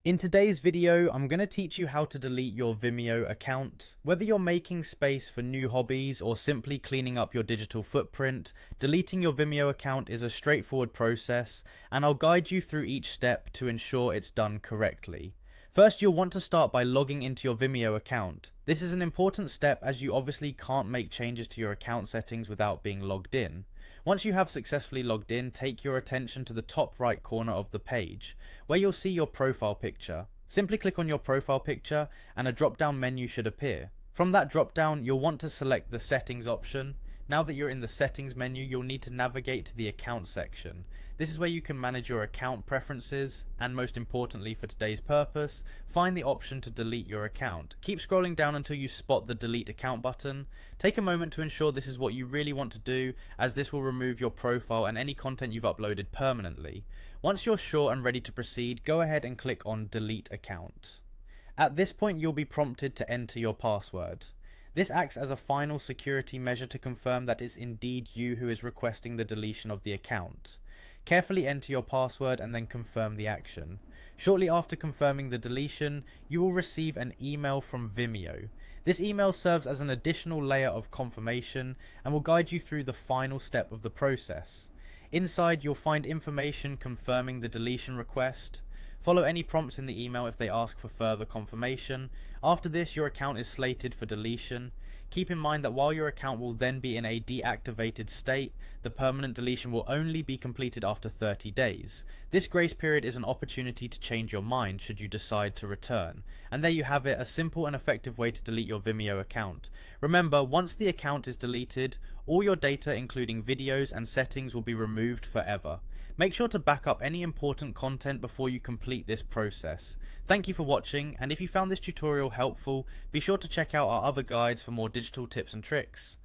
In today's video, I'm going to teach you how to delete your Vimeo account. Whether you're making space for new hobbies or simply cleaning up your digital footprint, deleting your Vimeo account is a straightforward process, and I'll guide you through each step to ensure it's done correctly. First, you'll want to start by logging into your Vimeo account. This is an important step as you obviously can't make changes to your account settings without being logged in. Once you have successfully logged in, take your attention to the top right corner of the page, where you'll see your profile picture. Simply click on your profile picture and a drop-down menu should appear. From that drop-down, you'll want to select the settings option. Now that you're in the settings menu, you'll need to navigate to the account section. This is where you can manage your account preferences and, most importantly for today's purpose, find the option to delete your account. Keep scrolling down until you spot the delete account button. Take a moment to ensure this is what you really want to do, as this will remove your profile and any content you've uploaded permanently. Once you're sure and ready to proceed, go ahead and click on delete account. At this point, you'll be prompted to enter your password. This acts as a final security measure to confirm that it's indeed you who is requesting the deletion of the account. Carefully enter your password and then confirm the action. Shortly after confirming the deletion, you will receive an email from Vimeo. This email serves as an additional layer of confirmation and will guide you through the final step of the process. Inside, you'll find information confirming the deletion request. Follow any prompts in the email if they ask for further confirmation. After this, your account is slated for deletion. Keep in mind that while your account will then be in a deactivated state, the permanent deletion will only be completed after 30 days. This grace period is an opportunity to change your mind should you decide to return. And there you have it, a simple and effective way to delete your Vimeo account. Remember, once the account is deleted, all your data including videos and settings will be removed forever. Make sure to back up any important content before you complete this process. Thank you for watching, and if you found this tutorial helpful, be sure to check out our other guides for more digital tips and tricks.